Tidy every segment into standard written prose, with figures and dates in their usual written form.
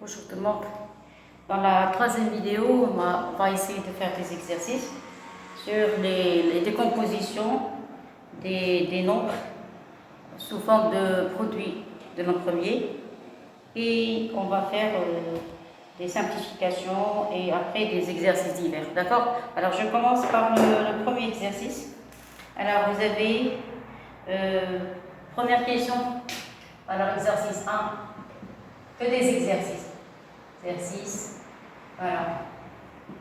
Bonjour tout le monde. Dans la troisième vidéo, on va essayer de faire des exercices sur les décompositions des nombres sous forme de produits de nombres premiers. Et on va faire des simplifications et après des exercices divers. D'accord? Alors je commence par le premier exercice. Alors vous avez première question. Alors exercice 1. Que des exercices. Exercice, voilà.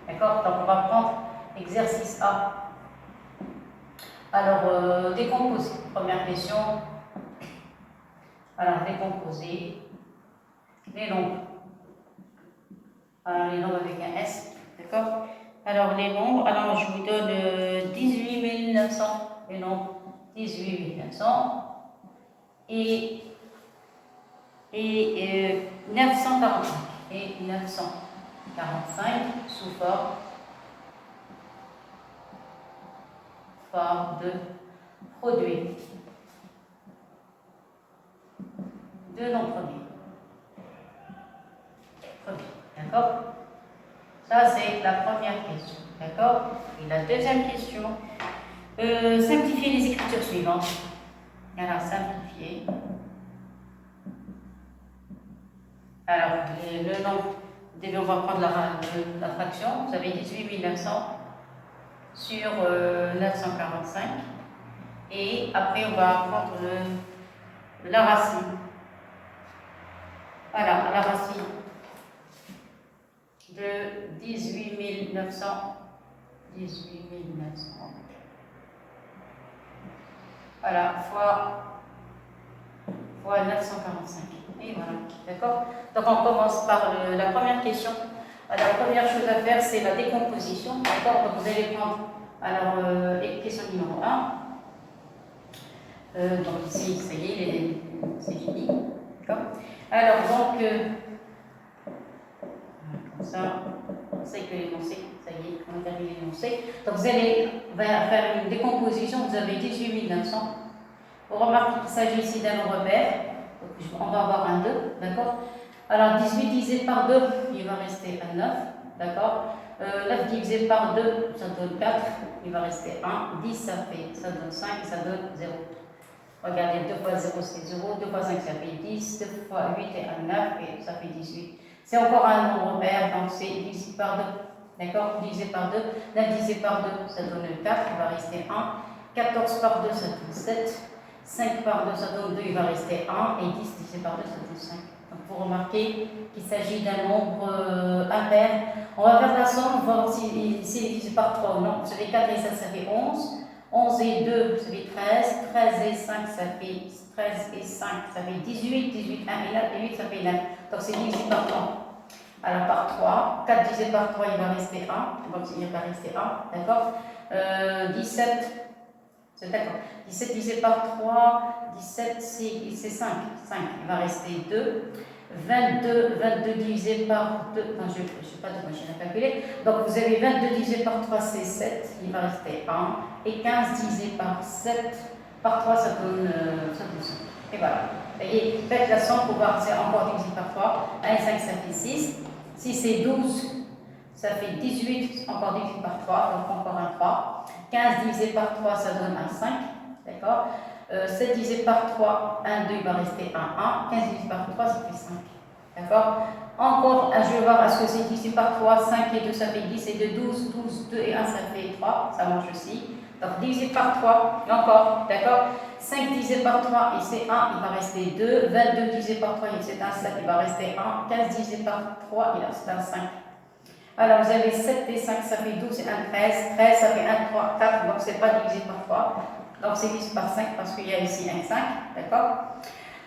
D'accord? Donc on va prendre exercice A. Alors, décomposer. Première question. Alors, décomposer les nombres. Alors, les nombres avec un S. D'accord? Alors, les nombres. Alors, je vous donne 18 900. Les nombres 18 900. Et 945. Et 945 sous forme de produit de nombres premiers. D'accord? Ça, c'est la première question. D'accord? Et la deuxième question, simplifier les écritures suivantes. Alors, simplifier. Alors, le nombre, on va prendre la fraction. Vous avez 18 900 sur 945. Et après, on va prendre la racine. Voilà, la racine de 18 900. 18 900. Voilà, fois 945. Et voilà, d'accord? Donc on commence par la première question. Alors, la première chose à faire, c'est la décomposition. D'accord? Donc vous allez prendre, alors, question numéro 1. Donc ici, ça y est, c'est fini. D'accord? Alors, donc, comme ça, on sait que l'énoncé, ça y est, on a terminé l'énoncé. Donc vous allez faire une décomposition, vous avez 18 900. On remarque qu'il s'agit ici d'un nombre pair. Donc, on va avoir un 2, d'accord? Alors 18 divisé par 2, il va rester un 9, d'accord? 9 divisé par 2, ça donne 4, il va rester 1. 10, ça donne 5 et ça donne 0. Regardez, 2 fois 0 c'est 0, 2 fois 5 ça fait 10, 2 fois 8 et 1, 9 et ça fait 18. C'est encore un nombre pair, donc c'est divisé par 2. D'accord? Divisé par 2, 9 divisé par 2, ça donne 4, il va rester 1. 14 par 2, ça donne 7. 5 par 2, ça donne 2, il va rester 1. Et 10 divisé par 2, ça donne 5. Donc vous remarquez qu'il s'agit d'un nombre impair. On va faire la somme, voir s'il est divisé par 3 ou non. Vous savez, 4 et 7, ça fait 11. 11 et 2, vous savez 13. 13 et 5, ça fait 13 et 5, ça fait 18. 18, 1 et 9 et 8, ça fait 9. Donc c'est divisé par 3. Alors par 3, 4 divisé par 3, il va rester 1. Donc il va rester 1, d'accord? 17. C'est d'accord. 17 divisé par 3, 17 c'est 5. 5, il va rester 2. 22 divisé par 2, enfin, je n'ai pas de machine à calculer. Donc vous avez 22 divisé par 3, c'est 7, il va rester 1. Et 15 divisé par 7, par 3, ça donne 5. Et voilà. Vous voyez, faites la somme pour voir, c'est encore divisé par 3. 1 et 5, ça fait 6. 6 et 12, ça fait 18, encore divisé par 3, donc encore un 3. 15 divisé par 3, ça donne un 5. D'accord? 7 divisé par 3, 1, 2, il va rester un 1. 15 divisé par 3, ça fait 5. D'accord? Encore, je vais voir, est-ce que c'est divisé par 3, 5 et 2, ça fait 10, et 2, 12, 12, 2 et 1, ça fait 3. Ça marche aussi. Donc, divisé par 3, et encore, d'accord? 5 divisé par 3, et c'est 1, il va rester 2. 22 divisé par 3, et c'est un 7, il va rester 1. 15 divisé par 3, il reste un 5. Alors, vous avez 7 et 5, ça fait 12 et 1, 13. 13, ça fait 1, 3, 4, donc c'est pas divisé par 3. Donc, c'est divisé par 5 parce qu'il y a ici un 5, d'accord?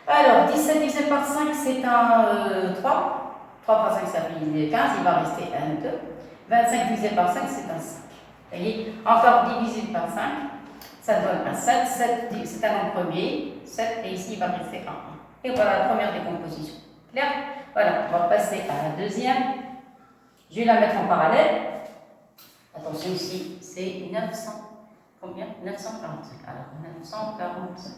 Alors, 17 divisé par 5, c'est un 3. 3 par 5, ça fait 15, il va rester un 2. 25 divisé par 5, c'est un 5. Vous voyez? Encore divisé par 5, ça donne un 7. 7, c'est un nombre premier. 7, et ici, il va rester un 1. Et voilà la première décomposition. Clair? Voilà, on va passer à la deuxième. Je vais la mettre en parallèle. Attention ici, c'est 900. Combien? 945. Alors, 945.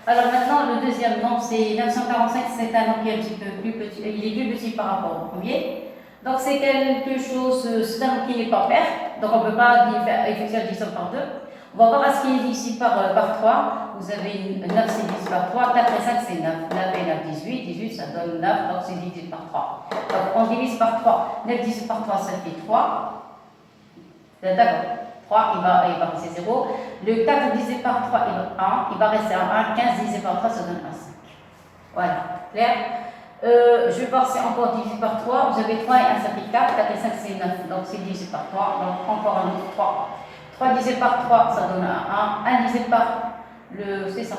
Alors maintenant, le deuxième nombre, c'est 945, c'est un nombre qui est un petit peu plus petit, il est plus petit par rapport au premier. Donc c'est quelque chose, c'est un nombre qui n'est pas pair, donc on ne peut pas effectuer la division par 2. On va voir ce qui est ici par 3. Vous avez 9, c'est divisé par 3, 4 et 5, c'est 9. 9 et 9, 18. 18, ça donne 9, donc c'est divisé par 3. Donc on divise par 3. 9 divisé par 3, ça fait 3. D'accord. 3, il va rester 0. Le 4 divisé par 3, il va rester 1. 15 divisé par 3, ça donne 1, 5. Voilà. Clair? Je vais voir si encore divisé par 3. Vous avez 3 et 1, ça fait 4. 4 et 5, c'est 9. Donc c'est divisé par 3. Donc encore un autre 3. 3 divisé par 3, ça donne 1. 1 divisé par c'est ça.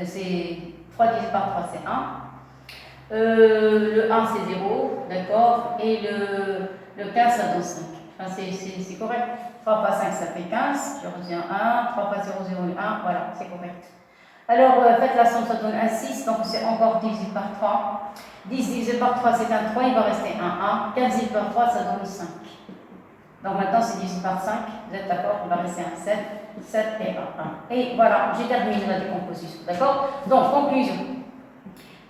C'est 3 divisé par 3, c'est 1. Le 1, c'est 0. D'accord? Et le 15, ça donne 5. Enfin, c'est correct. 3 fois 5, ça fait 15. Je retiens 1. 3 fois 0, 0, 1. Voilà, c'est correct. Alors, faites la somme, ça donne un 6. Donc, c'est encore divisé par 3. 10 divisé par 3, c'est un 3. Il va rester un 1. 15 divisé par 3, ça donne 5. Donc, maintenant, c'est divisé par 5. Vous êtes d'accord? Il va rester un 7. 7 et 1. Et voilà, j'ai terminé la décomposition. D'accord? Donc, conclusion.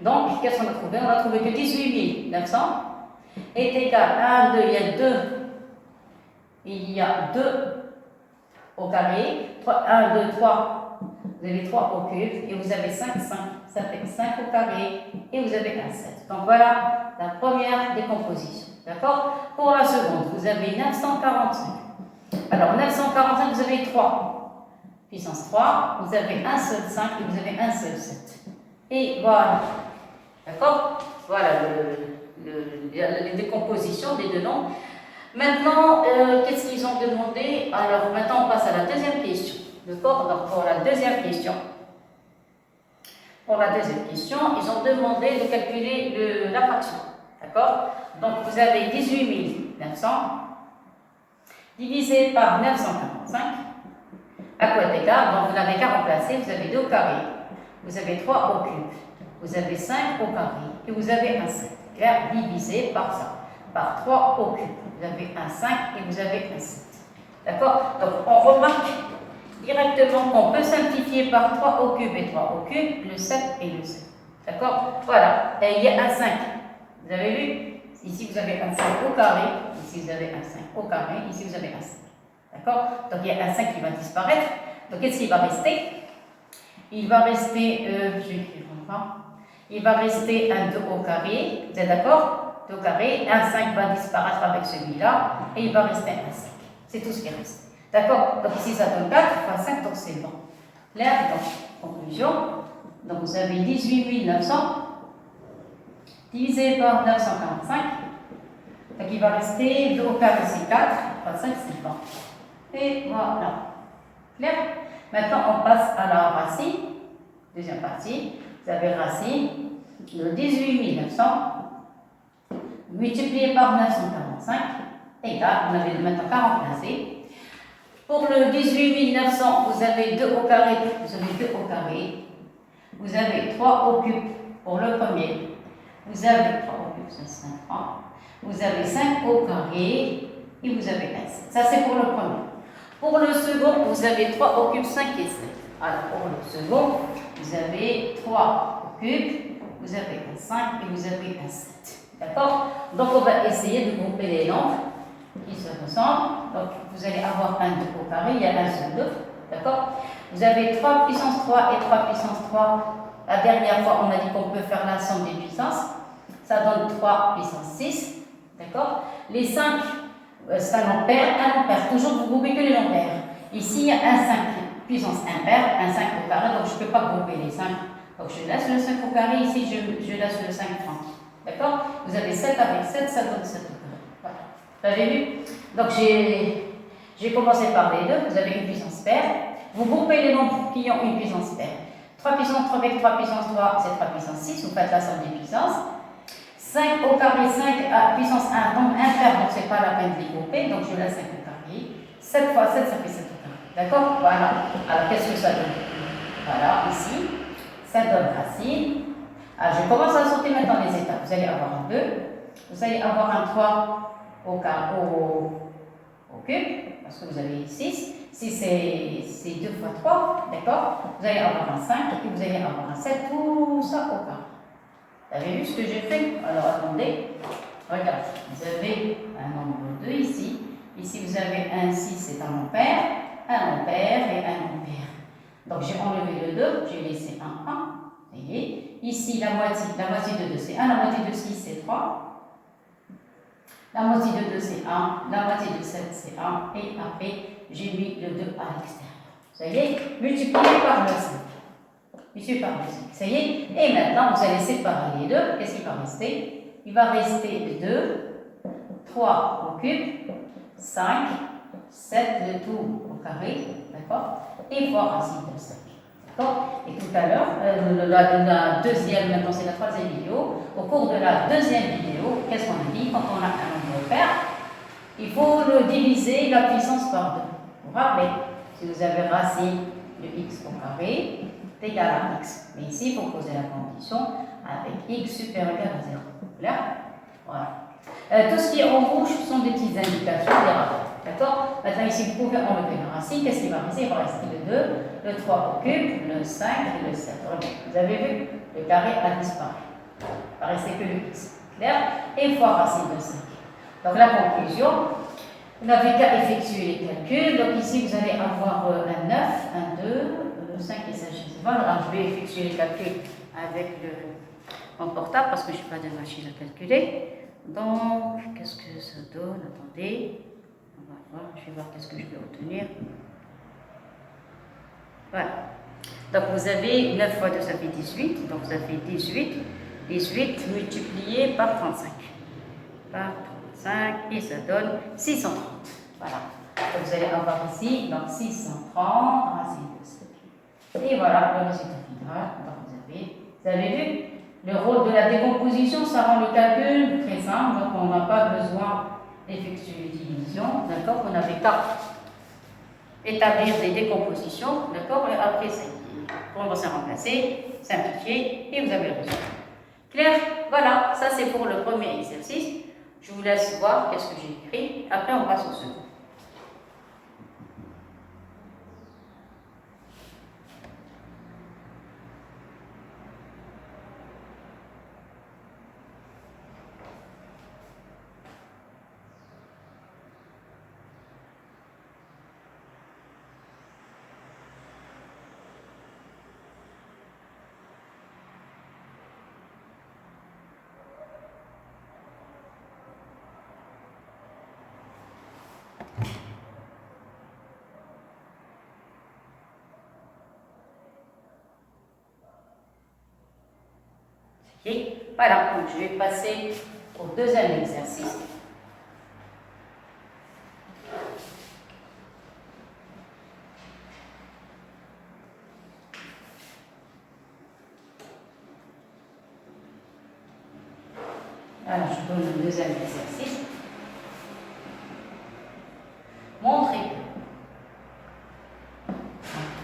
Donc, qu'est-ce qu'on a trouvé? On a trouvé que 18 900 est égal à 1, 2, il y a 2. Il y a 2 au carré, 1, 2, 3, vous avez 3 au cube, et vous avez 5, 5, ça fait 5 au carré, et vous avez un 7. Donc voilà la première décomposition. D'accord? Pour la seconde, vous avez 945. Alors 945, vous avez 3, puissance 3, vous avez un seul 5 et vous avez un seul 7. Et voilà. D'accord? Voilà les décompositions des deux nombres. Maintenant, qu'est-ce qu'ils ont demandé? Alors, maintenant, on passe à la deuxième question. D'accord? Donc, pour la deuxième question, ils ont demandé de calculer la fraction. D'accord? Donc, vous avez 18 900 divisé par 945. À quoi est égal? Donc, vous n'avez qu'à remplacer. Vous avez 2 au carré. Vous avez 3 au cube. Vous avez 5 au carré. Et vous avez un 7. Clair? Divisé par ça. Par 3 au cube. Vous avez un 5 et vous avez un 7. D'accord? Donc, on remarque directement qu'on peut simplifier par 3 au cube et 3 au cube, le 7 et le 7. D'accord? Voilà. Et il y a un 5. Vous avez vu? Ici, vous avez un 5 au carré. Ici, vous avez un 5 au carré. Ici, vous avez un 5. D'accord? Donc, il y a un 5 qui va disparaître. Donc, qu'est-ce qui va rester? Il va rester, je vais écrire encore. Il va rester un 2 au carré. Vous êtes d'accord? Au carré, un 5 va disparaître avec celui-là et il va rester un 5. C'est tout ce qui reste. D'accord? Donc ici ça donne 4 fois 5, donc c'est bon. Clair? Donc, conclusion. Donc vous avez 18 900 divisé par 945. Donc il va rester 2 au carré, c'est 4 fois 5, c'est bon. Et voilà. Clair? Maintenant on passe à la racine. Deuxième partie. Vous avez racine de 18 900 multiplié par 945 égale, on avait maintenant qu'à remplacer. Pour le 18 900, vous avez 2 au carré, vous avez 2 au carré. Vous avez 3 au cube pour le premier. Vous avez 3 au cube, c'est 5 francs. Vous avez 5 au carré et vous avez 1. Ça, c'est pour le premier. Pour le second, vous avez 3 au cube, 5 et 7. Alors, pour le second, vous avez 3 au cube, vous avez un 5 et vous avez un 7. D'accord? Donc, on va essayer de grouper les nombres qui se ressemblent. Donc, vous allez avoir un 2 au carré, il y a un seul 2. D'accord? Vous avez 3 puissance 3 et 3 puissance 3. La dernière fois, on a dit qu'on peut faire la somme des puissances. Ça donne 3 puissance 6. D'accord? Les 5, c'est un ampère, toujours vous groupez que les ampères. Ici, il y a un 5 puissance impair, un 5 au carré, donc je ne peux pas grouper les 5. Donc, je laisse le 5 au carré, ici, je laisse le 5 30. D'accord? Vous avez 7 avec 7, ça donne 7 au carré. Voilà. Vous avez vu? Donc, j'ai commencé par les deux. Vous avez une puissance paire. Vous groupez les nombres qui ont une puissance paire. 3 puissance 3 avec 3 puissance 3, c'est 3 puissance 6. Vous faites la somme des puissances. 5 au carré, 5 à puissance 1, donc impair, donc ce n'est pas la peine de les grouper. Donc, je laisse 5 au carré. 7 fois 7, ça fait 7 au carré. D'accord? Voilà. Alors, qu'est-ce que ça donne? Voilà, ici, ça donne racine. Alors, je commence à sauter maintenant les étapes. Vous allez avoir un 2, vous allez avoir un 3 au cube, parce que vous avez 6. 6 c'est 2 fois 3, d'accord? Vous allez avoir un 5 et vous allez avoir un 7, tout ça au carré. Vous avez vu ce que j'ai fait? Alors attendez, regardez, vous avez un nombre 2 ici. Ici vous avez un 6, c'est un ampère et un ampère. Donc j'ai enlevé le 2, j'ai laissé un 1. Vous voyez? Ici la moitié de 2 c'est 1, la moitié de 6 c'est 3. La moitié de 2 c'est 1, la moitié de 7 c'est 1, et après j'ai mis le 2 à l'extérieur. Ça y est, multiplié par le 5. Multiplié par le 5. Ça y est, et maintenant vous allez séparer les deux. Qu'est-ce qu'il va rester? Il va rester 2, 3 au cube, 5, 7, le tout au carré, d'accord? Et fois racine de 5. D'accord? Et tout à l'heure, la deuxième, maintenant c'est la troisième vidéo, au cours de la deuxième vidéo, qu'est-ce qu'on a dit? Quand on a un nombre pair, il faut le diviser la puissance par 2. Vous vous rappelez? Si vous avez racine de x au carré, c'est égal à x. Mais ici, il faut poser la condition avec x supérieur à 0. Là, voilà. Tout ce qui est en rouge sont des petites indications, des rappels. D'accord? Maintenant, ici, vous pouvez enlever la racine. Qu'est-ce qui va rester? Il va rester le 2, le 3 au cube, le 5 et le 7. Vous avez vu? Le carré a disparu. Il ne va rester que le x. Clair? Et fois racine de 5. Donc, la conclusion, vous n'avez qu'à effectuer les calculs. Donc, ici, vous allez avoir un 9, un 2, 5 et 5. Voilà, je vais effectuer les calculs avec mon portable parce que je n'ai pas de machine à calculer. Donc, qu'est-ce que ça donne? Attendez. On va voir, je vais voir qu'est-ce que je peux obtenir. Voilà. Donc, vous avez 9 fois 2, ça fait 18. Donc, ça fait 18. 18 multiplié par 35. Par 35, et ça donne 630. Voilà. Donc, vous allez avoir ici, donc 630 racine de 7. Et voilà le résultat final. Donc, vous avez vu, le rôle de la décomposition, ça rend le calcul très simple. Donc, on n'a pas besoin d'effectuer division. D'accord? On n'avait qu'à établir des décompositions. D'accord? Et après, on va se remplacer, simplifier, et vous avez le résultat. Clair? Voilà, ça c'est pour le premier exercice. Je vous laisse voir qu'est-ce que j'ai écrit. Après, on passe au second. Et voilà, donc je vais passer au deuxième exercice. Alors, je donne le deuxième exercice. Montrer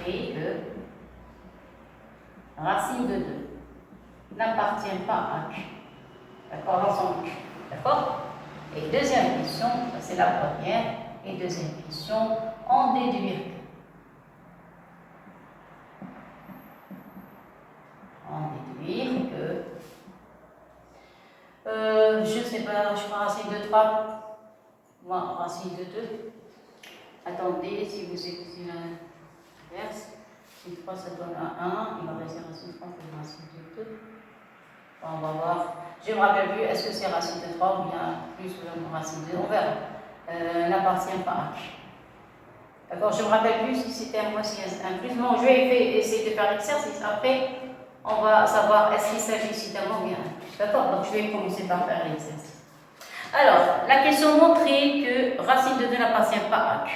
que racine de 2 n'appartient pas à Q. D'accord? L'ensemble Q. D'accord? Et deuxième question, c'est la première. Et deuxième question, en déduire que. En déduire que. Je ne sais pas, je prends racine de 3. Moi, racine de 2. Attendez, si vous écoutez l'inverse, si 3 ça donne un 1, il va rester racine de 3 pour racine de 2. On va voir. Je ne me rappelle plus, est-ce que c'est racine de 3 ou bien plus que racine de 2? On verra. N'appartient pas à Q. D'accord, je ne me rappelle plus si c'était un moins, si un plus. Non, je vais essayer de faire l'exercice. Après, on va savoir est-ce qu'il s'agit ici d'un moins ou bien un plus. D'accord, donc je vais commencer par faire l'exercice. Alors, la question montrer que racine de 2 n'appartient pas à Q.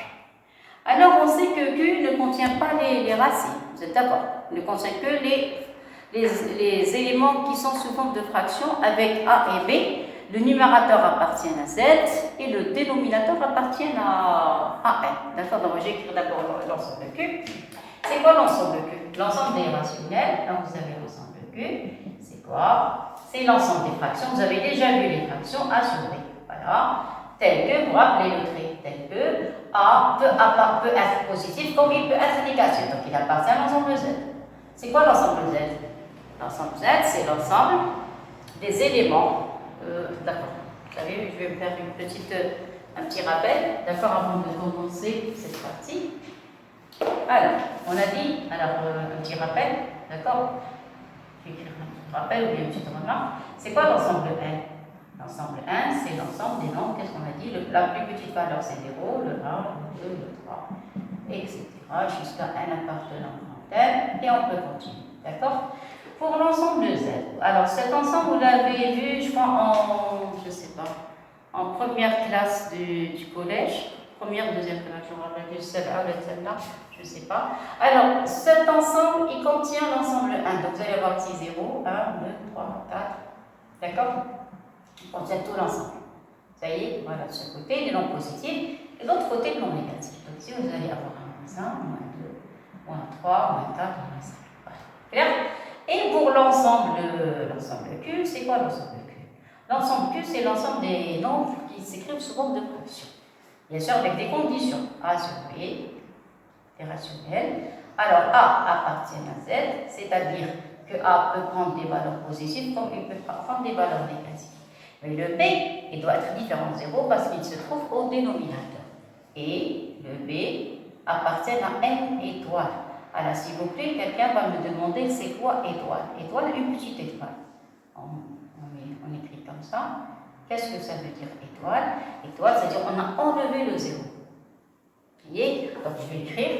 Alors, on sait que Q ne contient pas les racines. Vous êtes d'accord? Il ne contient que les éléments qui sont sous forme de fraction avec A et B. Le numérateur appartient à Z et le dénominateur appartient à N. D'accord? Donc, je vais écrire d'abord l'ensemble Q. C'est quoi l'ensemble Q? L'ensemble des rationnels. Donc, vous avez l'ensemble Q. C'est quoi? C'est l'ensemble des fractions. Vous avez déjà vu les fractions A sur B. Voilà. tel que, vous rappelez le trait, tel que A peut être positif comme il peut être négatif. Donc il appartient à l'ensemble Z. C'est quoi l'ensemble Z? L'ensemble Z, c'est l'ensemble des éléments. D'accord. Vous savez, je vais me faire un petit rappel, d'accord, avant de commencer cette partie. Alors, on a dit, un petit rappel, d'accord? Je vais écrire un petit rappel ou bien une petite remarque. C'est quoi l'ensemble N? L'ensemble 1, c'est l'ensemble des nombres, qu'est-ce qu'on a dit? La plus petite valeur, c'est 0, le 1, le 2, le 3, etc. jusqu'à n appartenant à n, et on peut continuer. D'accord? Pour l'ensemble Z. Alors, cet ensemble, vous l'avez vu, je crois, je sais pas, en première classe du collège, première, deuxième classe, je me rappelle plus, celle-là, je ne sais pas. Alors, cet ensemble, il contient l'ensemble 1. Donc, vous allez avoir ici 0, 1, 2, 3, 4. D'accord? Il contient tout l'ensemble. Ça y est, voilà, de ce côté, les nombres positifs, et de l'autre côté, les nombres négatifs. Donc, ici, vous allez avoir un moins 1, moins 2, moins 3, moins 4, moins 5. Voilà. Clair? Et pour l'ensemble Q, c'est quoi l'ensemble Q? L'ensemble Q, c'est l'ensemble des nombres qui s'écrivent sous forme de fraction. Bien sûr, avec des conditions. A sur B, est rationnel. Alors, A appartient à Z, c'est-à-dire que A peut prendre des valeurs positives comme il peut prendre des valeurs négatives. Mais le B, il doit être différent de 0 parce qu'il se trouve au dénominateur. Et le B appartient à N étoile. Alors, s'il vous plaît, quelqu'un va me demander c'est quoi étoile? Étoile, une petite étoile. On écrit comme ça. Qu'est-ce que ça veut dire étoile? Étoile, c'est-à-dire qu'on a enlevé le 0. Vous voyez? Donc, je vais écrire.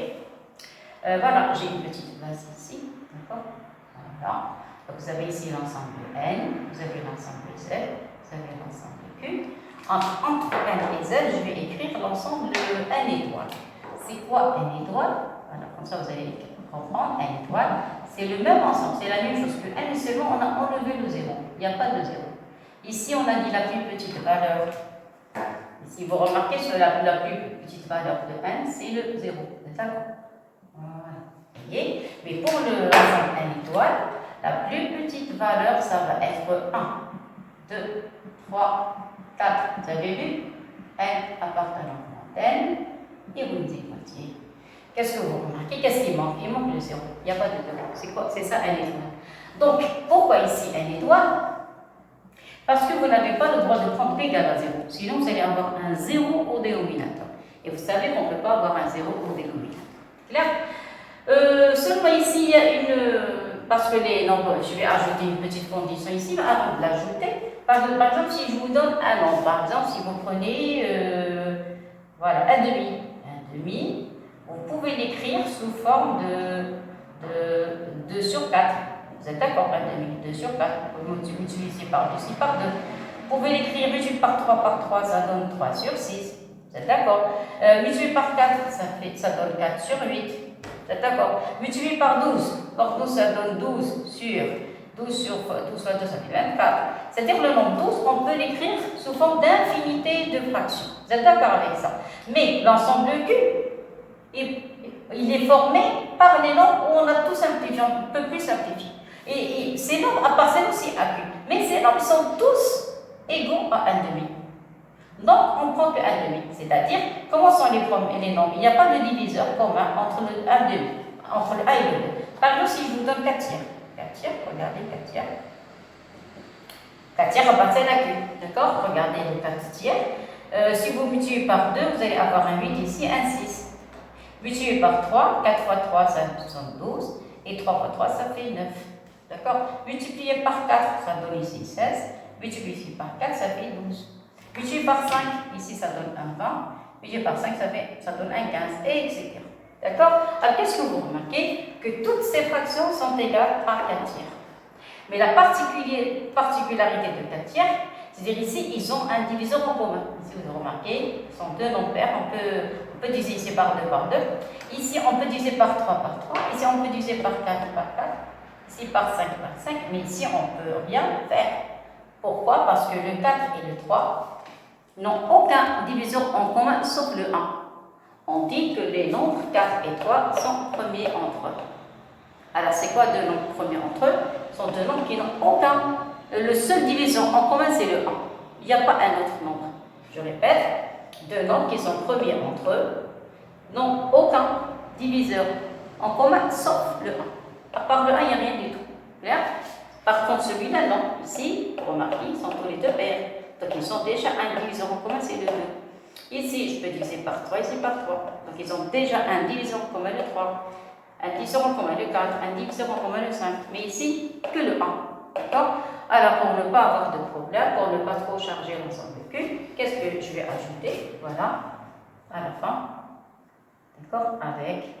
Voilà, j'ai une petite base ici. D'accord? Voilà. Donc, vous avez ici l'ensemble N, vous avez l'ensemble Z, vous avez l'ensemble Q. Entre N et Z, je vais écrire l'ensemble N étoile. C'est quoi N étoile? Voilà, comme ça, vous allez comprendre. N étoile, c'est le même ensemble, c'est la même chose que N, seulement on a enlevé le 0. Il n'y a pas de 0. Ici, on a dit la plus petite valeur. Ici, vous remarquez sur la plus petite valeur de N, c'est le 0. D'accord? Voilà. Vous voyez? Mais pour l'ensemble N étoile, la plus petite valeur, ça va être 1, 2, 3, 4. Vous avez vu? N appartenant à N. Et vous me dites moitié. Qu'est-ce que vous remarquez? Qu'est-ce qui manque? Il manque le 0. Il n'y a pas de 0. C'est quoi? C'est ça, N étoile. Donc, pourquoi ici N étoile? Parce que vous n'avez pas le droit de prendre P égale à 0. Sinon, vous allez avoir un 0 au dénominateur. Et vous savez qu'on ne peut pas avoir un 0 au dénominateur. Clair? Seulement ici, il y a une... Parce que les nombres, je vais ajouter une petite condition ici, mais avant de l'ajouter, par exemple, si je vous donne un nombre, par exemple, si vous prenez, voilà, un demi, vous pouvez l'écrire sous forme de 2 sur 4. Vous êtes d'accord, un demi, 2 sur 4. Vous multipliez par 2, ici par 2. Vous pouvez l'écrire multiplié par 3, ça donne 3 sur 6. Vous êtes d'accord? Multiplié par 4, ça donne 4 sur 8. Vous êtes d'accord? Multiplié par 12. Or 12, ça donne 12 sur 12 fois 2, ça fait 24. C'est-à-dire le nombre 12, on peut l'écrire sous forme d'infinité de fractions. Vous êtes d'accord avec ça? Mais l'ensemble Q, il est formé par les nombres où on a tout simplifié, on ne peut plus simplifier. Et ces nombres appartiennent aussi à Q. Mais ces nombres sont tous égaux à 1,5. Donc, on ne prend que 1,5. C'est-à-dire, comment sont les nombres? Il n'y a pas de diviseur commun entre le 1,5, entre le 1 et le 2. Par exemple, si je vous donne 4 tiers. 4 tiers, regardez 4 tiers. 4 tiers appartiennent à Q. D'accord? Regardez le 4 tiers. Si vous multipliez par 2, vous allez avoir un 8 ici, un 6. Multiplié par 3, 4 fois 3, ça donne 12. Et 3 fois 3, ça fait 9. D'accord? Multiplié par 4, ça donne ici 16. Multiplié ici par 4, ça fait 12. Multiplié par 5, ici ça donne un 20. Multiplié par 5, ça donne un 15, et etc. D'accord? Alors qu'est-ce que vous remarquez? Que toutes ces fractions sont égales à 4 tiers. Mais la particularité de 4 tiers, c'est-à-dire ici, ils ont un diviseur en commun. Ici, vous remarquez, ce sont deux nombres pairs. On peut diviser ici par 2 par 2. Ici, on peut diviser par 3 par 3. Ici, on peut diviser par 4 par 4. Ici, par 5 par 5. Mais ici, on ne peut rien faire. Pourquoi? Parce que le 4 et le 3 n'ont aucun diviseur en commun sauf le 1. On dit que les nombres 4 et 3 sont premiers entre eux. Alors, c'est quoi deux nombres premiers entre eux? Ce sont deux nombres qui n'ont aucun. Le seul diviseur en commun, c'est le 1. Il n'y a pas un autre nombre. Je répète, deux nombres qui sont premiers entre eux n'ont aucun diviseur en commun sauf le 1. À part le 1, il n'y a rien du tout. Clair? Par contre, celui-là, non. Ici, remarquez, ils sont tous les deux pairs. Donc, ils sont déjà un diviseur en commun, c'est le 2. Ici, je peux diviser par 3, ici par 3. Donc, ils ont déjà un diviseur en commun, le 3. Un diviseur en commun, le 4. Un diviseur en commun, le 5. Mais ici, que le 1. D'accord? Alors, pour ne pas avoir de problème, pour ne pas trop charger l'ensemble de Q, qu'est-ce que je vais ajouter? Voilà, à la fin. D'accord? Avec.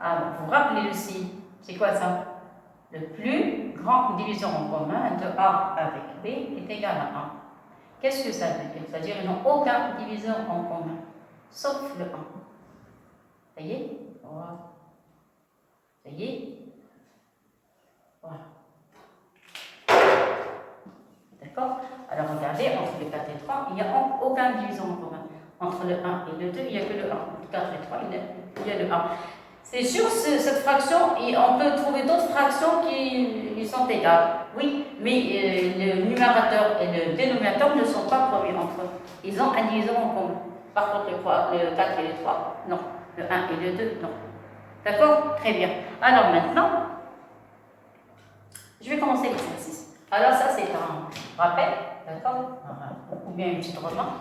Alors, vous rappelez le si. C'est quoi ça? Le plus grand diviseur en commun de A avec B est égal à 1. Qu'est-ce que ça veut dire? C'est-à-dire qu'ils n'ont aucun diviseur en commun, sauf le 1. Ça y est? Voilà. Ça y est? Voilà. D'accord? Alors regardez, entre le 4 et 3, il n'y a aucun diviseur en commun. Entre le 1 et le 2, il n'y a que le 1. Entre 4 et 3, il y a le 1. C'est sûr, cette fraction, on peut trouver d'autres fractions qui sont égales. Oui, mais le numérateur et le dénominateur ne sont pas premiers entre eux. Ils ont un diviseur en commun. Par contre, le 4 et le 3, non. Le 1 et le 2, non. D'accord? Très bien. Alors maintenant, je vais commencer l'exercice. Alors ça, c'est un rappel, d'accord? Ou bien une petite remarque.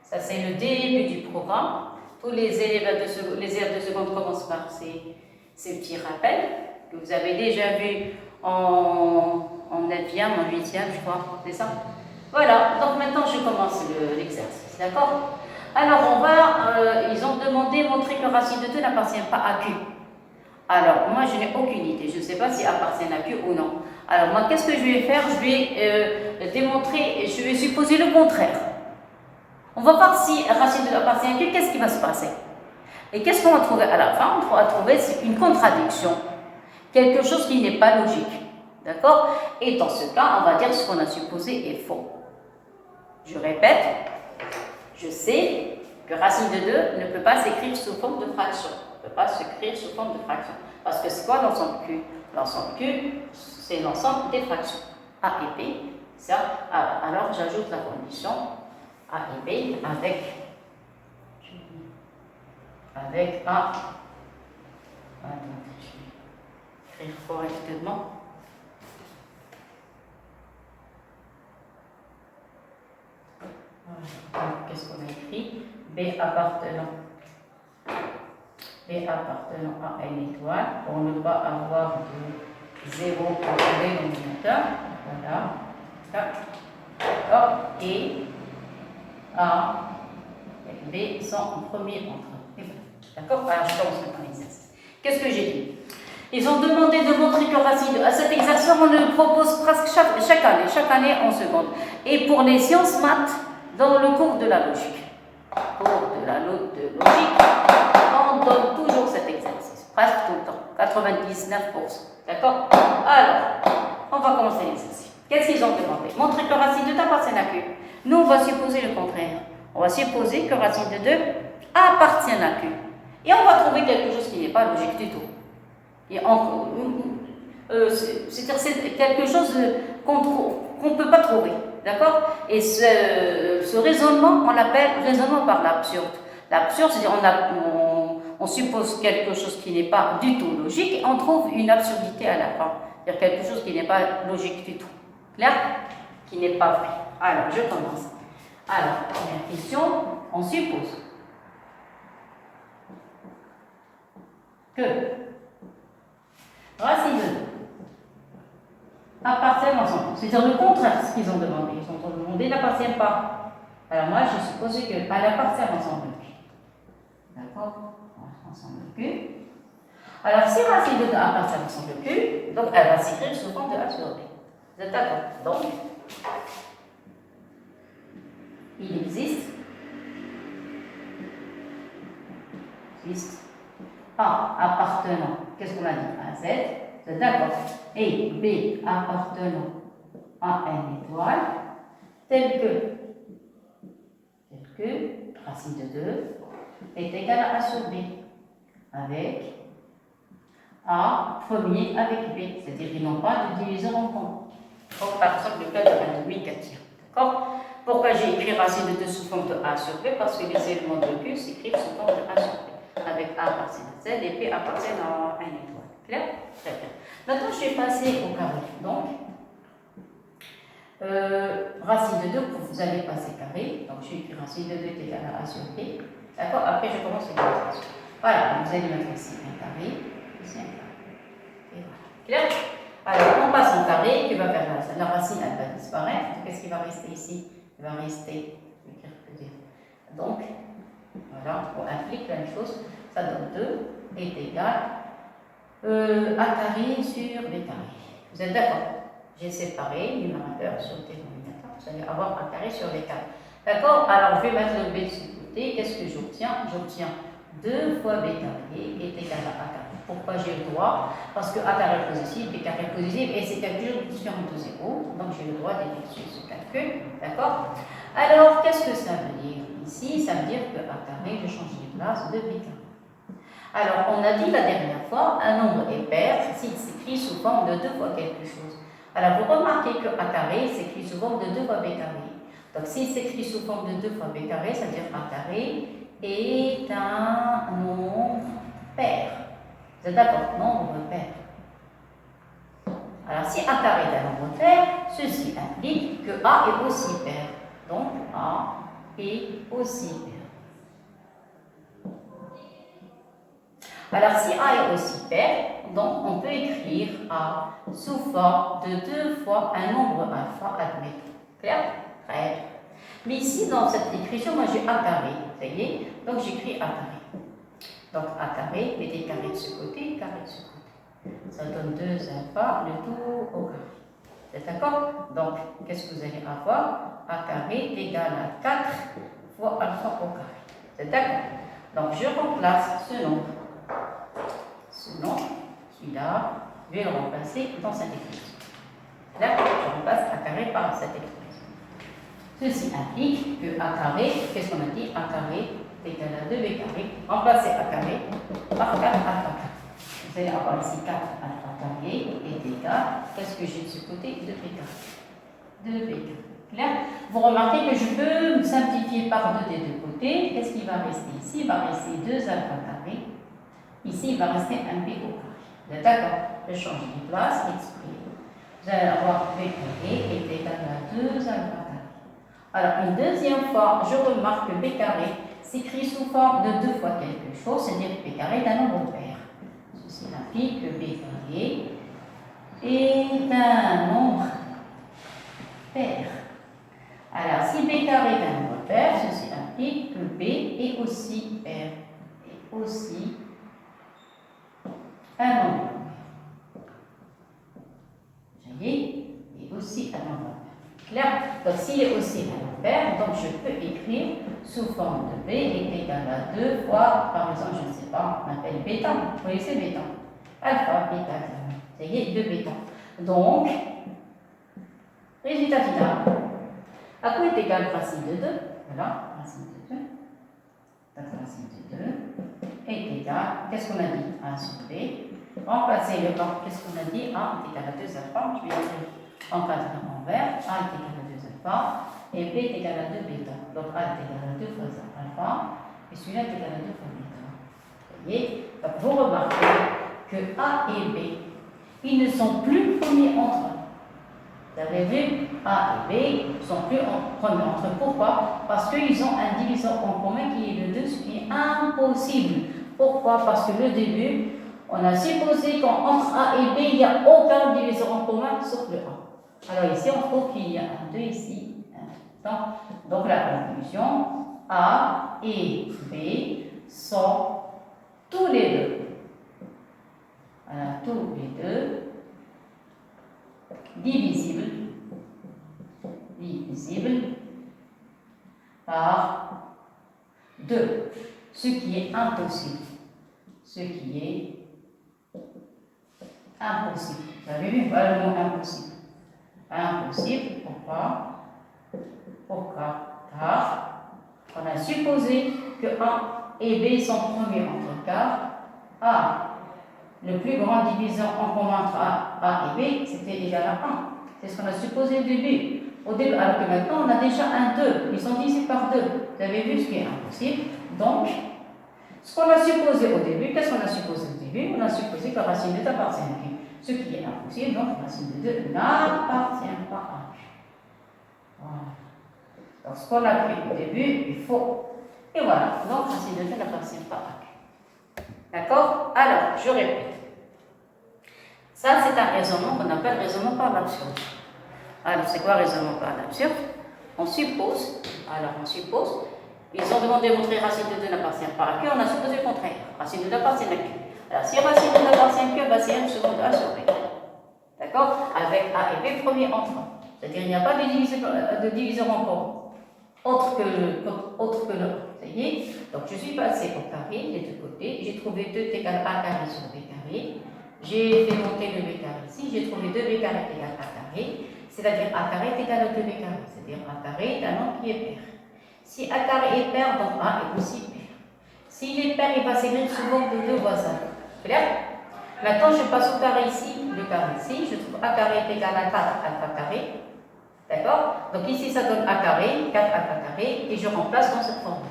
Ça, c'est le début du programme. Tous les élèves de seconde commencent par ces petits rappels que vous avez déjà vus en 9e, en 8e, je crois. C'est ça? Voilà. Donc maintenant, je commence l'exercice, d'accord? Alors, ils ont demandé montrer que racine de 2 n'appartient pas à Q. Alors, moi, je n'ai aucune idée. Je ne sais pas si appartient à Q ou non. Alors, moi, qu'est-ce que je vais faire? Je vais démontrer, je vais supposer le contraire. On va voir si racine de 2 appartient à Q, qu'est-ce qui va se passer? Et qu'est-ce qu'on va trouver à la fin? On va trouver une contradiction. Quelque chose qui n'est pas logique. D'accord? Et dans ce cas, on va dire ce qu'on a supposé est faux. Je répète, je sais que racine de 2 ne peut pas s'écrire sous forme de fraction. Ne peut pas s'écrire sous forme de fraction. Parce que c'est quoi l'ensemble Q? L'ensemble Q, c'est l'ensemble des fractions. A et B. Ça, alors j'ajoute la condition A et B avec A. Attends, je vais écrire correctement. Voilà. Qu'est-ce qu'on a écrit? B appartenant à une étoile pour ne pas avoir de 0 au dénominateur. Voilà. D'accord. Et A et B sont en premier entre eux. D'accord? Alors, je commence par l'exercice. Qu'est-ce que j'ai dit? Ils ont demandé de montrer que racine. À cet exercice, on le propose presque chaque année en seconde. Et pour les sciences maths, dans le cours de la logique. Cours de la logique, on donne toujours cet exercice. Presque tout le temps. 99%. D'accord? Alors, on va commencer l'exercice. Qu'est-ce qu'ils ont demandé? Montrer que racine de 2 appartient à Q. Nous, on va supposer le contraire. On va supposer que racine de 2 appartient à Q. Et on va trouver quelque chose qui n'est pas logique du tout. C'est quelque chose qu'on ne peut pas trouver. D'accord? Et ce raisonnement, on l'appelle raisonnement par l'absurde. L'absurde, c'est-à-dire on suppose quelque chose qui n'est pas du tout logique et on trouve une absurdité à la fin. C'est-à-dire quelque chose qui n'est pas logique du tout. Clair? Qui n'est pas vrai. Alors, je commence. Alors, première question, on suppose que racine de 2 appartiennent ensemble. C'est-à-dire le contraire de ce qu'ils ont demandé. Ils ont demandé n'appartiennent pas. Alors moi, je suppose qu'elle appartient ensemble. D'accord? Ensemble Q. Alors si racine de 2 appartient ensemble Q, donc elle va s'écrire sous forme de A sur B. Vous êtes d'accord? Donc, il existe A appartenant, qu'est-ce qu'on a dit? À Z, vous êtes d'accord? Et B appartenant à une étoile, tel que racine de 2 est égal à A sur B, avec A premier avec B, c'est-à-dire qu'ils n'ont pas de diviseur en commun. Donc, par exemple, le cas de 1,5 4 tiers. D'accord? Pourquoi j'ai écrit racine de 2 sous forme de A sur B? Parce que les éléments de Q s'écrivent sous forme de A sur B, avec A appartient à Z et P appartient à une étoile. Clair? Très bien. Maintenant, je vais passer au carré. Donc, racine de 2, vous allez passer carré. Donc, j'ai écrit racine de 2 est égal à A sur B. D'accord? Après, je commence l'expression. Voilà, vous allez mettre ici un carré, ici un carré. Et voilà. Clair? Alors, on passe en carré, qui va faire la racine, elle va disparaître. Qu'est-ce qui va rester ici? Il va rester, je vais dire, donc, voilà, on applique la même chose. Ça donne 2 est égal A carré sur B carré. Vous êtes d'accord? J'ai séparé le numérateur sur le dénominateur. Vous allez avoir A carré sur B carré. D'accord? Alors, je vais mettre le B de ce côté. Qu'est-ce que j'obtiens? J'obtiens 2 fois B carré est égal à A carré. Pourquoi j'ai le droit? Parce que A carré est positif, B carré est positif, et c'est toujours différent de 0. Donc, j'ai le droit d'effectuer ce calcul. D'accord? Alors, qu'est-ce que ça veut dire ici? Ça veut dire que A carré, je change de place de B carré. Alors, on a dit la dernière fois, un nombre est pair s'il s'écrit sous forme de 2 fois quelque chose. Alors, vous remarquez que A carré s'écrit sous forme de 2 fois B carré. Donc, s'il s'écrit sous forme de 2 fois B carré, ça veut dire A carré est un nombre pair. Vous êtes d'accord? Nombre pair. Alors, si A carré est un nombre pair, ceci implique que A est aussi pair. Donc, A est aussi pair. Alors, si A est aussi pair, donc on peut écrire A sous forme de 2 fois un nombre alpha, admettons. Clair? Très bien. Mais ici, dans cette écriture, moi j'ai A carré. Ça y est? Donc, j'écris A carré. Donc, A carré, mettez carré de ce côté, carré de ce côté. Ça donne 2 alpha, le tout au carré. Vous êtes d'accord? Donc, qu'est-ce que vous allez avoir? A carré égale à 4 fois alpha au carré. Vous êtes d'accord? Donc, je remplace ce nombre. Ce nombre, celui-là, je vais le remplacer dans cette expression. Là, je remplace A carré par cette expression. Ceci implique que A carré, qu'est-ce qu'on a dit? A carré est égal à 2B carré. Remplacez A carré par 4 alpha carré. Vous allez avoir ici 4 alpha carré est égal, qu'est-ce que j'ai de ce côté? 2B carré. 2B carré. Clair? Vous remarquez que je peux simplifier par 2 des deux côtés. Qu'est-ce qui va rester ici? Il va rester 2 alpha carré. Ici, il va rester un B au carré. Vous êtes d'accord? Je change de place, exprime. Vous allez avoir B carré est égal à 2 alpha carré. Alors, une deuxième fois, je remarque que B carré s'écrit sous forme de 2 fois quelque chose, c'est-à-dire que B carré est un nombre pair. Ceci implique que B carré est un nombre pair. Alors, si B carré est un nombre pair, ceci implique que B est aussi pair. Et aussi un nombre pair. Vous voyez? Et aussi un nombre pair. Clair? Donc, s'il est aussi un nombre pair, donc je peux écrire sous forme de B est égal à 2 fois, par exemple, je ne sais pas, on appelle bêta. Vous voyez, c'est bêta. Alpha, bêta, vous voyez, 2 bêta. Donc, résultat final. À quoi est égal racine de 2? Voilà, racine de 2. Donc, racine de 2 est égal, qu'est-ce qu'on a dit? A sur B. Remplacer le corps, qu'est-ce qu'on a dit? A est égal à 2 alpha. Je vais écrire en cadre envers. A est égal à 2 alpha. Et B est égal à 2 bêta. Donc, A est égal à 2 fois alpha. Et celui-là est égal à 2 fois bêta. Vous voyez? Donc, vous remarquez que A et B, ils ne sont plus premiers entre eux. Vous avez vu, A et B sont plus premiers entre eux. Pourquoi? Parce qu'ils ont un diviseur en commun qui est le 2, ce qui est impossible. Pourquoi? Parce que le début, on a supposé qu'entre A et B, il n'y a aucun diviseur en commun sauf le A. Alors ici, on trouve qu'il y a un 2 ici. Donc la conclusion, A et B sont tous les deux. Voilà, tous les deux divisibles par 2, ce qui est impossible. Ce qui est impossible. Vous avez vu, voilà le mot impossible. Impossible, pourquoi? Car on a supposé que A et B sont premiers entre car A, le plus grand diviseur en commun entre A et B, c'était égal à 1. C'est ce qu'on a supposé au début. Au début, alors que maintenant, on a déjà un 2. Ils sont divisés par 2. Vous avez vu ce qui est impossible. Donc, ce qu'on a supposé au début, qu'est-ce qu'on a supposé au début? On a supposé que racine de 2 appartient à Q. Ce qui est impossible, donc racine de 2 n'appartient pas à Q. Voilà. Donc, ce qu'on a pris au début est faux. Et voilà, donc racine de 2 n'appartient pas à Q. D'accord? Alors, je répète. Ça, c'est un raisonnement qu'on appelle raisonnement par l'absurde. Alors, c'est quoi raisonnement par l'absurde? On suppose, ils ont demandé de montrer racine de 2 n'appartient pas à Q, on a supposé le contraire. Racine de 2 appartient à Q. Alors, si racine de 2 appartient à Q, bah, c'est M seconde A sur B. D'accord? Avec A et B premier entrant. C'est-à-dire qu'il n'y a pas de diviseur encore autre que le. Ça y est? Donc, je suis passé au carré des deux côtés. J'ai trouvé 2 égale A carré sur B carré. J'ai fait monter le B carré ici. J'ai trouvé 2B carré égale A carré. C'est-à-dire A carré est égal à 2B carré. C'est-à-dire A carré est un nombre qui est pair. Si A carré est pair, donc A est aussi pair. S'il est pair, il va s'écrire sous forme de 2 voisins. Clair? Maintenant, je passe au carré ici, le carré ici. Je trouve A carré est égal à 4 alpha carré. D'accord? Donc ici, ça donne A carré, 4 alpha carré, et je remplace dans cette forme.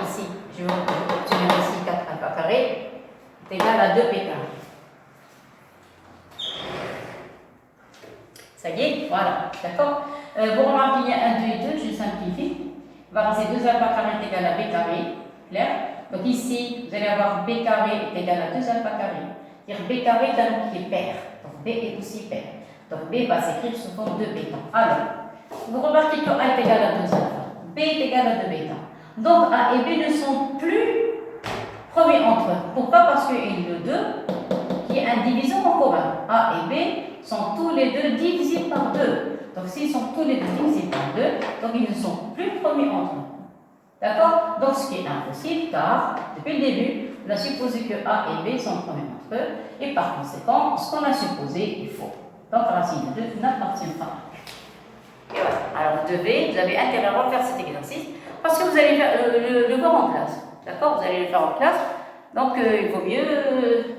Ici, je vais obtenir ici 4 alpha carré est égal à 2B carré. Ça y est, voilà, d'accord? Vous remarquez, il y a 1, 2 et 2, je simplifie. On va rester 2 alpha carré est égal à B carré, clair? Donc ici, vous allez avoir B carré est égal à 2 alpha carré. C'est-à-dire B carré est un nombre qui est pair, donc B est aussi pair. Donc B va s'écrire sous forme de bêta. Alors, vous remarquez que A est égal à 2 alpha, B est égal à 2 bêta. Donc A et B ne sont plus premiers entre eux. Pourquoi? Parce qu'il y a le 2 qui est un diviseur en commun. A et B sont tous les deux divisibles par 2. Donc s'ils sont tous les deux divisés par 2, donc ils ne sont plus premiers entre eux. D'accord? Donc ce qui est impossible, car depuis le début, on a supposé que A et B sont premiers entre eux, et par conséquent, ce qu'on a supposé est faux. Donc racine de 2 n'appartient pas à Q. Et voilà. Alors vous avez intérêt à refaire cet exercice, parce que vous allez faire, le voir en classe. D'accord? Vous allez le faire en classe. Donc il vaut mieux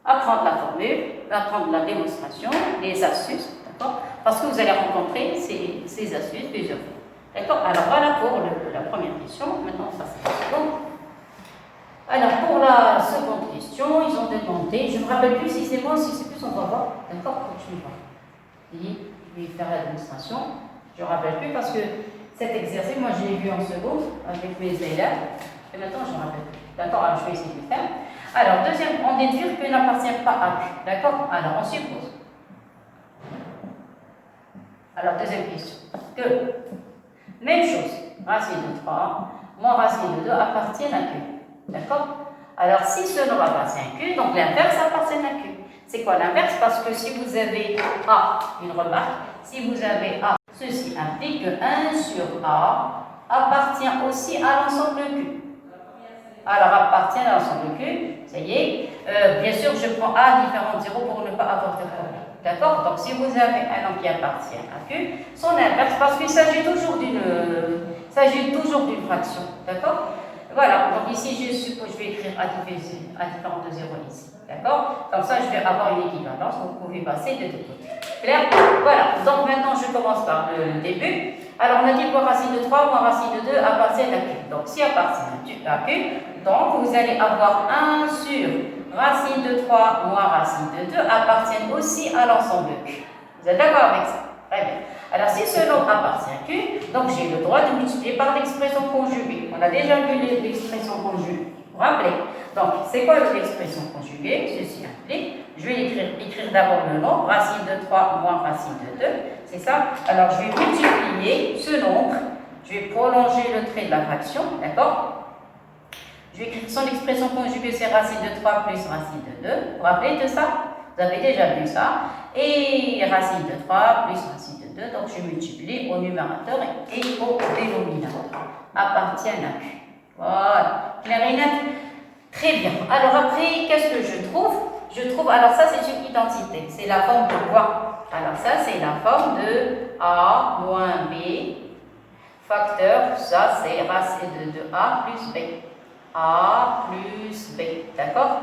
apprendre la formule, apprendre la démonstration, les astuces, d'accord? Parce que vous allez rencontrer ces astuces plusieurs fois. D'accord? Alors voilà pour la première question. Maintenant on passe à la seconde. Alors pour la seconde question, ils ont demandé, je ne me rappelle plus si c'est moi ou si c'est plus on va voir. D'accord? Je vais voir. Et je vais faire la démonstration. Je ne me rappelle plus parce que cet exercice, moi je l'ai vu en seconde avec mes élèves. Et maintenant je ne me rappelle plus. D'accord? Alors je vais essayer de le faire. Alors, deuxième, on déduit que n'appartient pas à Q. D'accord? Alors, on suppose. Alors, deuxième question. Que, même chose, racine de 3 moins racine de 2 appartiennent à Q. D'accord? Alors, si ce nombre appartient à Q, donc l'inverse appartient à Q. C'est quoi l'inverse? Parce que si vous avez A, une remarque, si vous avez A, ceci implique que 1 sur A appartient aussi à l'ensemble Q. Alors, appartient à l'ensemble Q, ça y est. Bien sûr, je prends A différent de 0 pour ne pas avoir de problème. D'accord? Donc, si vous avez un nombre qui appartient à Q, son inverse, parce qu'il s'agit toujours d'une fraction. D'accord? Voilà. Donc, ici, je vais écrire A différent de 0 ici. D'accord? Comme ça, je vais avoir une équivalence. Vous pouvez passer de deux côtés. Clair? Voilà. Donc, maintenant, je commence par le début. Alors, on a dit que racine de 3 moins racine de 2 appartient à Q. Donc, si appartient à Q, donc vous allez avoir 1 sur racine de 3 moins racine de 2 appartiennent aussi à l'ensemble Q. Vous êtes d'accord avec ça? Très bien. Alors, si ce nombre appartient à Q, donc j'ai le droit de multiplier par l'expression conjuguée. On a déjà vu l'expression conjuguée. Vous vous rappelez? Donc, c'est quoi l'expression conjuguée? Ceci implique, je vais écrire d'abord le nombre, racine de 3 moins racine de 2. C'est ça? Alors, je vais multiplier ce nombre. Je vais prolonger le trait de la fraction. D'accord? Je vais écrire son expression conjuguée, c'est racine de 3 plus racine de 2. Vous vous rappelez de ça? Vous avez déjà vu ça. Et racine de 3 plus racine de 2. Donc, je multiplie au numérateur et au dénominateur. Appartiennent à Q. Voilà. Clair et net? Très bien. Alors après, qu'est-ce que je trouve? Je trouve, alors ça c'est une identité. C'est la forme de quoi? Alors ça c'est la forme de A moins B. Facteur, ça c'est racine de 2A plus B. A plus B. D'accord?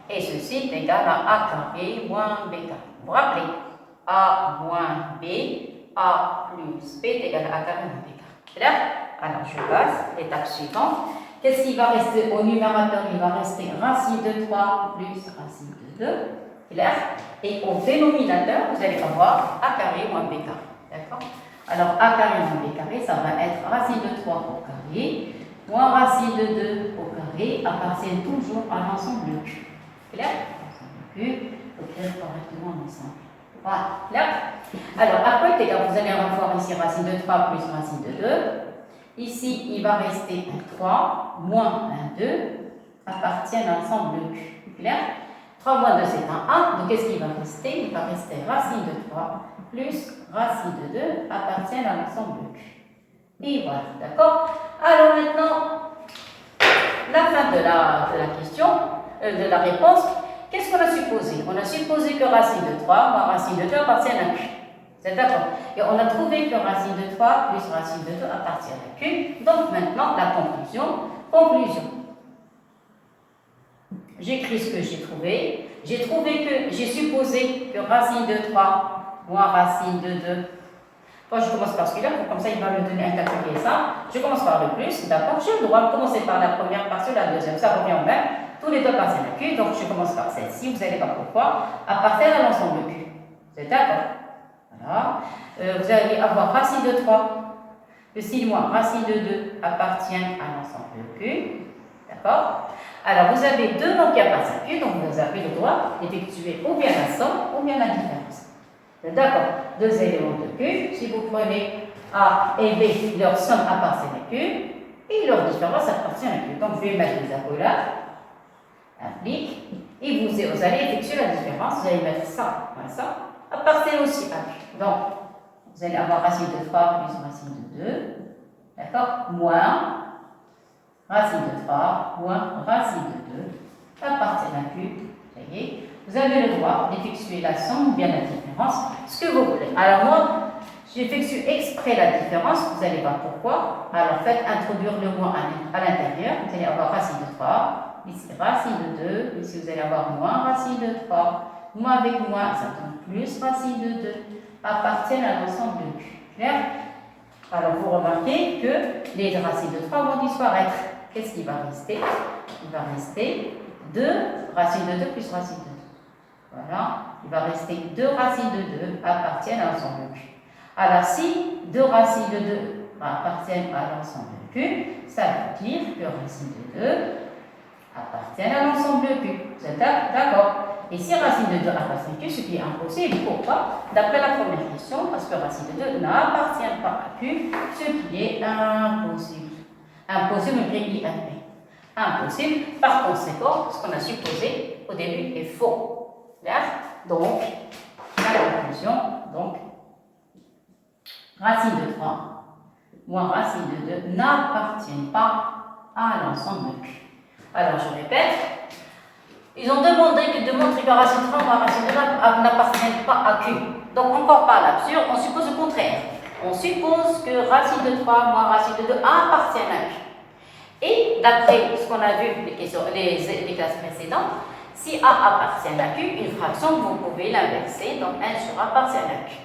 Et ceci est égal à A carré moins B carré. Vous vous rappelez? A moins B A plus B est égal à A carré moins B carré. Clair? Alors, je passe. L'étape suivante. Qu'est-ce qui va rester au numérateur? Il va rester racine de 3 plus racine de 2. Clair? Et au dénominateur, vous allez avoir A carré moins B carré. D'accord? Alors, A carré moins B carré, ça va être racine de 3 au carré, moins racine de 2 au carré, appartiennent toujours à l'ensemble Q. Clair? L'ensemble Q, il faut écrire correctement l'ensemble. Voilà. Clair? Alors, à quoi est égal? Vous allez avoir ici racine de 3 plus racine de 2. Ici, il va rester un 3 moins un 2 appartiennent à l'ensemble Q. Clair? 3 moins 2, c'est un 1. Donc, qu'est-ce qui va rester? Il va rester racine de 3 plus racine de 2 appartiennent à l'ensemble Q. Et voilà, d'accord? Alors maintenant, la fin de la question, de la réponse, qu'est-ce qu'on a supposé? On a supposé que racine de 3 moins racine de 2 appartiennent à Q. C'est d'accord? Et on a trouvé que racine de 3 plus racine de 2 appartiennent à Q. Donc maintenant, la conclusion. Conclusion. J'écris ce que j'ai trouvé. J'ai supposé que racine de 3 moins racine de 2. Quand je commence par celui-là, comme ça il va me donner un calculer ça. Je commence par le plus, d'accord? J'ai le droit de commencer par la première partie ou la deuxième. Ça revient au même. Tous les deux appartiennent à Q, donc je commence par celle-ci. Vous allez voir pourquoi. Appartiennent à l'ensemble Q. C'est d'accord? Voilà. Vous allez avoir racine de 3 plus 6 moins racine de 2 appartiennent à l'ensemble Q. D'accord? Alors, vous avez deux nombres qui appartiennent à Q, donc vous avez le droit d'effectuer ou bien la somme ou bien la différence. D'accord? Deux éléments de Q. Si vous prenez A et B, leur somme appartient à Q et leur différence appartient à Q. Donc, je vais mettre les accolades, applique, et vous allez effectuer la différence. Vous allez mettre ça, ça, appartient aussi à Q. Donc, vous allez avoir racine de 3 plus racine de 2, d'accord? Moins racine de 3 moins racine de 2 appartient à Q. Voyez, vous avez le droit d'effectuer la somme ou bien la différence, ce que vous voulez. Alors moi, j'effectue exprès la différence, vous allez voir pourquoi. Alors faites introduire le moins à l'intérieur, vous allez avoir racine de 3, ici racine de 2, ici vous allez avoir moins racine de 3, moins avec moins, ça donne plus racine de 2, appartiennent à l'ensemble de Q. Clair? Alors vous remarquez que les racines de 3 vont disparaître. Qu'est-ce qui va rester? Il va rester 2 racines de 2 plus racine de 2. Voilà. Il va rester 2 racines de 2 appartiennent à l'ensemble Q. Alors, si 2 racines de 2 appartiennent à l'ensemble Q, ça veut dire que racine de 2 appartiennent à l'ensemble Q. Vous êtes d'accord? Et si racine de 2 appartient à Q, ce qui est impossible, pourquoi? D'après la première question, parce que racine de 2 n'appartient pas à Q, ce qui est impossible. Impossible malgré IMP. Impossible, par conséquent, ce qu'on a supposé au début est faux. Clair? Donc, la conclusion, donc, racine de 3 moins racine de 2 n'appartiennent pas à l'ensemble de Q. Alors, je répète, ils ont demandé de montrer que racine de 3 moins racine de 2 n'appartiennent pas à Q. Donc, encore pas l'absurde, on suppose le contraire. On suppose que racine de 3 moins racine de 2 appartiennent à Q. Et d'après ce qu'on a vu les classes précédentes, si A appartient à Q, une fraction, vous pouvez l'inverser, donc 1 sur A appartient à Q.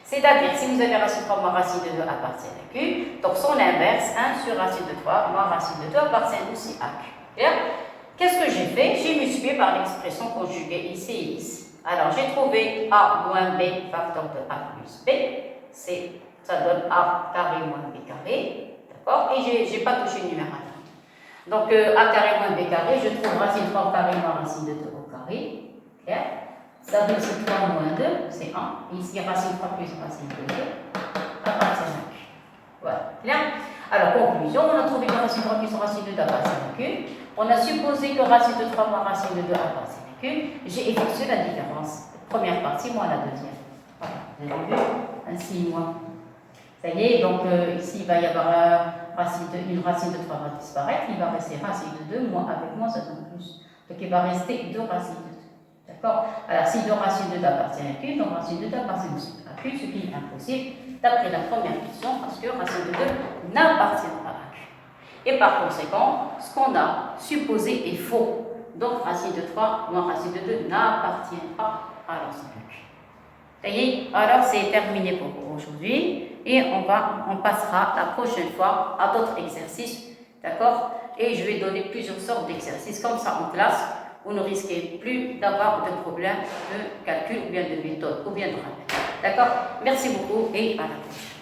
C'est-à-dire, si vous avez racine de 3 moins racine de 2 appartient à Q, donc son inverse, 1 sur racine de 3 moins racine de 2 appartient aussi à Q. Qu'est-ce que j'ai fait? J'ai multiplié par l'expression conjuguée ici et ici. Alors, j'ai trouvé A moins B facteur de A plus B, ça donne A carré moins B carré, d'accord? Et je n'ai pas touché le numérateur. Donc, A carré moins B carré, je trouve racine de 3 au carré moins racine de 2 au carré. Clair? Ça donne 3 moins 2, c'est 1. Ici, racine de 3 plus racine de 2 appartient à Q. Voilà. Clair? Alors, conclusion, on a trouvé que racine de 3 plus racine de 2 appartient à Q. On a supposé que racine de 3 moins racine de 2 appartient à Q. J'ai effectué la différence. Première partie moins la deuxième. Voilà. Vous avez vu? Ainsi, moins. Ça y est, donc ici, il va y avoir une racine de 3 va disparaître, il va rester racine de 2, moins avec moins, ça donne plus. Donc il va rester 2 racines de 2. D'accord? Alors si 2 racines de 2 appartiennent à Q, donc racine de 2 appartient aussi à Q, ce qui est impossible d'après la première question, parce que racine de 2 n'appartient pas à Q. Et par conséquent, ce qu'on a supposé est faux. Donc racine de 3 moins racine de 2 n'appartient pas à l'ensemble de Q. Ça y est, alors c'est terminé pour aujourd'hui et on passera la prochaine fois à d'autres exercices, d'accord? Et je vais donner plusieurs sortes d'exercices comme ça en classe. Vous ne risquez plus d'avoir de problèmes de calcul ou bien de méthode ou bien de rappel. D'accord? Merci beaucoup et à la prochaine.